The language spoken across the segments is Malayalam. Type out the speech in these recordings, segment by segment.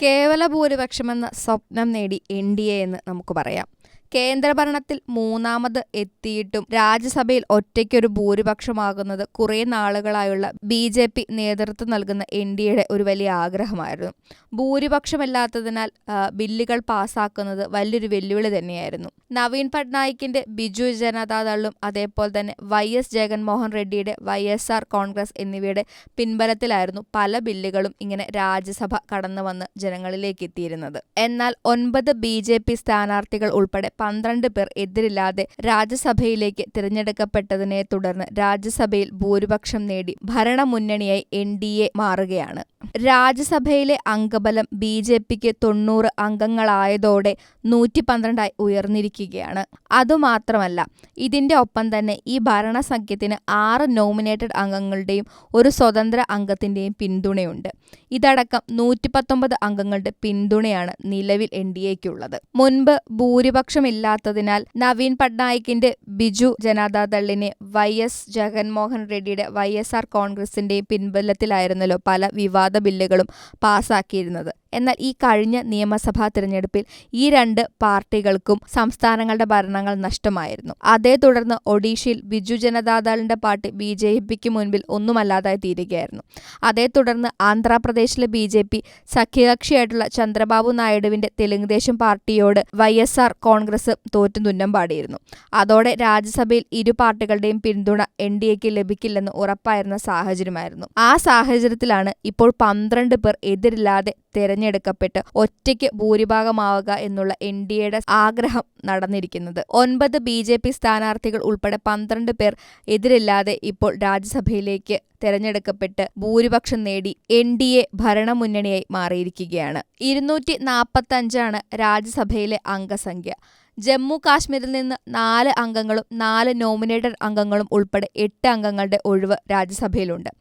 കേവല ഭൂരിപക്ഷമെന്ന സ്വപ്നം നേടി എൻ.ഡി.എ എന്ന് നമുക്ക് പറയാം. കേന്ദ്രഭരണത്തിൽ മൂന്നാമത് എത്തിയിട്ടും രാജ്യസഭയിൽ ഒറ്റയ്ക്കൊരു ഭൂരിപക്ഷമാകുന്നത് കുറേ നാളുകളായുള്ള ബി.ജെ.പി. നേതൃത്വം നൽകുന്ന എൻ.ഡി.എയുടെ ഒരു വലിയ ആഗ്രഹമായിരുന്നു. ഭൂരിപക്ഷമില്ലാത്തതിനാൽ ബില്ലുകൾ പാസ്സാക്കുന്നത് വലിയൊരു വെല്ലുവിളി തന്നെയായിരുന്നു. നവീൻ പട്നായിക്കിന്റെ ബിജു ജനതാദളും അതേപോലെ തന്നെ വൈ.എസ്. ജഗൻമോഹൻ റെഡ്ഡിയുടെ വൈ.എസ്.ആർ. കോൺഗ്രസ് എന്നിവയുടെ പിൻബലത്തിലായിരുന്നു പല ബില്ലുകളും ഇങ്ങനെ രാജ്യസഭ കടന്നുവന്ന് ജനങ്ങളിലേക്ക് എത്തിയിരുന്നത്. എന്നാൽ 9 ബി.ജെ.പി. സ്ഥാനാർത്ഥികൾ ഉൾപ്പെടെ 12 പേർ എതിരില്ലാതെ രാജ്യസഭയിലേക്ക് തിരഞ്ഞെടുക്കപ്പെട്ടതിനെ തുടർന്ന് രാജ്യസഭയിൽ ഭൂരിപക്ഷം നേടി ഭരണമുന്നണിയായി എൻ.ഡി.എ മാറുകയാണ്. രാജ്യസഭയിലെ അംഗബലം ബി.ജെ.പിക്ക് 90 അംഗങ്ങളായതോടെ 112 ഉയർന്നിരിക്കുകയാണ്. അതുമാത്രമല്ല, ഇതിന്റെ ഒപ്പം തന്നെ ഈ ഭരണസഖ്യത്തിന് 6 നോമിനേറ്റഡ് അംഗങ്ങളുടെയും ഒരു സ്വതന്ത്ര അംഗത്തിന്റെയും പിന്തുണയുണ്ട്. ഇതടക്കം 119 അംഗങ്ങളുടെ പിന്തുണയാണ് നിലവിൽ എൻ.ഡി.എക്കുള്ളത്. മുൻപ് ഭൂരിപക്ഷമില്ലാത്തതിനാൽ നവീൻ പട്നായിക്കിന്റെ ബിജു ജനതാദളിനെ വൈ.എസ്. ജഗൻമോഹൻ റെഡ്ഡിയുടെ വൈ.എസ്.ആർ. കോൺഗ്രസിന്റെയും പിൻബലത്തിലായിരുന്നല്ലോ പല വിവാദ ബില്ലുകളും പാസാക്കിയിരുന്നത്. എന്നാൽ ഈ കഴിഞ്ഞ നിയമസഭാ തിരഞ്ഞെടുപ്പിൽ ഈ 2 പാർട്ടികൾക്കും സംസ്ഥാനങ്ങളുടെ ഭരണങ്ങൾ നഷ്ടമായിരുന്നു. അതേ തുടർന്ന് ഒഡീഷയിൽ ബിജു ജനതാദളിന്റെ പാർട്ടി ബി.ജെ.പിക്ക് മുൻപിൽ ഒന്നുമല്ലാതായി തീരുകയായിരുന്നു. അതേ തുടർന്ന് ആന്ധ്രാപ്രദേശിലെ ബി.ജെ.പി. സഖ്യകക്ഷിയായിട്ടുള്ള ചന്ദ്രബാബു നായിഡുവിന്റെ തെലുങ്കുദേശം പാർട്ടിയോട് വൈ.എസ്.ആർ. കോൺഗ്രസ് തോറ്റു തുന്നം പാടിയിരുന്നു. അതോടെ രാജ്യസഭയിൽ ഇരു പാർട്ടികളുടെയും പിന്തുണ എൻ.ഡി.എക്ക് ലഭിക്കില്ലെന്ന് ഉറപ്പായിരുന്ന സാഹചര്യമായിരുന്നു. ആ സാഹചര്യത്തിലാണ് ഇപ്പോൾ 12 പേർ എതിരില്ലാതെ തെരഞ്ഞെടുക്കപ്പെട്ട് ഒറ്റയ്ക്ക് ഭൂരിഭാഗമാവുക എന്നുള്ള എൻ.ഡി.എയുടെ ആഗ്രഹം നടന്നിരിക്കുന്നത്. 9 ബി.ജെ.പി. സ്ഥാനാർത്ഥികൾ ഉൾപ്പെടെ 12 പേർ എതിരില്ലാതെ ഇപ്പോൾ രാജ്യസഭയിലേക്ക് തെരഞ്ഞെടുക്കപ്പെട്ട് ഭൂരിപക്ഷം നേടി എൻ.ഡി.എ ഭരണമുന്നണിയായി മാറിയിരിക്കുകയാണ്. 245 രാജ്യസഭയിലെ അംഗസംഖ്യ. ജമ്മു കാശ്മീരിൽ നിന്ന് 4 അംഗങ്ങളും 4 നോമിനേറ്റഡ് അംഗങ്ങളും ഉൾപ്പെടെ 8 അംഗങ്ങളുടെ ഒഴിവ് രാജ്യസഭയിലുണ്ട്.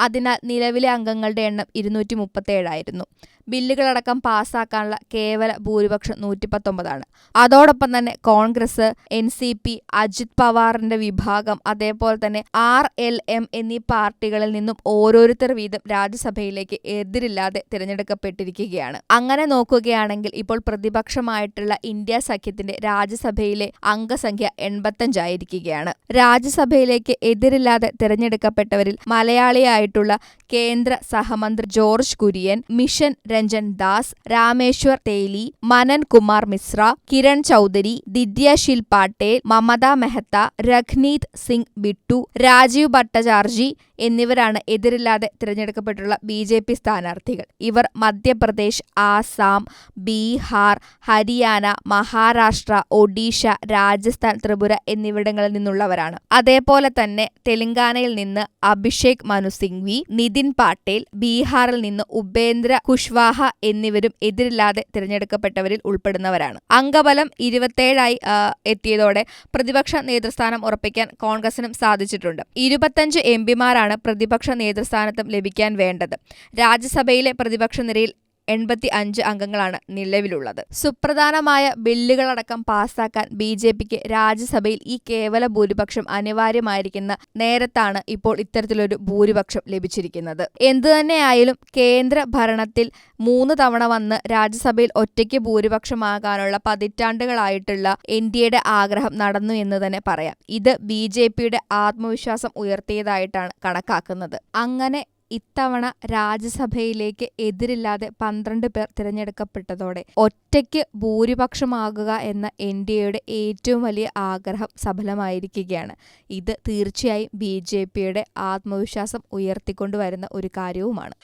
അതിനാൽ നിലവിലെ അംഗങ്ങളുടെ എണ്ണം 237 ആയിരുന്നു. ബില്ലുകളടക്കം പാസ്സാക്കാനുള്ള കേവല ഭൂരിപക്ഷം 119. അതോടൊപ്പം തന്നെ കോൺഗ്രസ്, എൻ.സി.പി, അജിത് പവാറിന്റെ വിഭാഗം, അതേപോലെ തന്നെ ആർ.എൽ.എം എന്നീ പാർട്ടികളിൽ നിന്നും ഓരോരുത്തർ വീതം രാജ്യസഭയിലേക്ക് എതിരില്ലാതെ തിരഞ്ഞെടുക്കപ്പെട്ടിരിക്കുകയാണ്. അങ്ങനെ നോക്കുകയാണെങ്കിൽ ഇപ്പോൾ പ്രതിപക്ഷമായിട്ടുള്ള ഇന്ത്യ സഖ്യത്തിന്റെ രാജ്യസഭയിലെ അംഗസംഖ്യ 85 ആയിരിക്കുകയാണ്. രാജ്യസഭയിലേക്ക് എതിരില്ലാതെ തിരഞ്ഞെടുക്കപ്പെട്ടവരിൽ മലയാളിയായിട്ടുള്ള കേന്ദ്ര സഹമന്ത്രി ജോർജ് കുര്യൻ, മിഷൻ രഞ്ജൻ ദാസ്, രാമേശ്വർ തേലി, മനൻ കുമാർ മിശ്ര, കിരൺ ചൗധരി, ദിദ്യശീൽ പാട്ടേൽ, മമത മെഹ്ത്ത, രഘ്നീത് സിംഗ് ബിട്ടു, രാജീവ് ഭട്ടചാർജി എന്നിവരാണ് എതിരില്ലാതെ തിരഞ്ഞെടുക്കപ്പെട്ടുള്ള ബി.ജെ.പി. സ്ഥാനാർത്ഥികൾ. ഇവർ മധ്യപ്രദേശ്, ആസാം, ബീഹാർ, ഹരിയാന, മഹാരാഷ്ട്ര, ഒഡീഷ, രാജസ്ഥാൻ, ത്രിപുര എന്നിവിടങ്ങളിൽ നിന്നുള്ളവരാണ്. അതേപോലെ തന്നെ തെലങ്കാനയിൽ നിന്ന് അഭിഷേക് മനു സിംഗ്വി, നിതിൻ പാട്ടേൽ, ബീഹാറിൽ നിന്ന് ഉപേന്ദ്ര കുശ്വാഹ എന്നിവരും എതിരില്ലാതെ തിരഞ്ഞെടുക്കപ്പെട്ടവരിൽ ഉൾപ്പെടുന്നവരാണ്. അംഗബലം 27 എത്തിയതോടെ പ്രതിപക്ഷ നേതൃസ്ഥാനം ഉറപ്പിക്കാൻ കോൺഗ്രസിനും സാധിച്ചിട്ടുണ്ട്. 25 എം.പിമാരാണ് പ്രതിപക്ഷ നേതൃസ്ഥാനത്തും ലഭിക്കാൻ വേണ്ടത്. രാജ്യസഭയിലെ പ്രതിപക്ഷ നിരയിൽ 85 അംഗങ്ങളാണ് നിലവിലുള്ളത്. സുപ്രധാനമായ ബില്ലുകളടക്കം പാസ്സാക്കാൻ ബി.ജെ.പിക്ക് രാജ്യസഭയിൽ ഈ കേവല ഭൂരിപക്ഷം അനിവാര്യമായിരിക്കുന്ന നേരത്താണ് ഇപ്പോൾ ഇത്തരത്തിലൊരു ഭൂരിപക്ഷം ലഭിച്ചിരിക്കുന്നത്. എന്തുതന്നെയായാലും കേന്ദ്ര ഭരണത്തിൽ 3 തവണ വന്ന് രാജ്യസഭയിൽ ഒറ്റയ്ക്ക് ഭൂരിപക്ഷമാകാനുള്ള പതിറ്റാണ്ടുകളായിട്ടുള്ള എൻ.ഡി.എയുടെ ആഗ്രഹം നടന്നു എന്ന് തന്നെ പറയാം. ഇത് ബി.ജെ.പിയുടെ ആത്മവിശ്വാസം ഉയർത്തിയതായിട്ടാണ് കണക്കാക്കുന്നത്. അങ്ങനെ ഇത്തവണ രാജ്യസഭയിലേക്ക് എതിരില്ലാതെ 12 പേർ തിരഞ്ഞെടുക്കപ്പെട്ടതോടെ ഒറ്റയ്ക്ക് ഭൂരിപക്ഷമാകുക എന്ന എൻ.ഡി.എയുടെ ഏറ്റവും വലിയ ആഗ്രഹം സഫലമായിരിക്കുകയാണ്. ഇത് തീർച്ചയായും ബി.ജെ.പിയുടെ ആത്മവിശ്വാസം ഉയർത്തിക്കൊണ്ടുവരുന്ന ഒരു കാര്യവുമാണ്.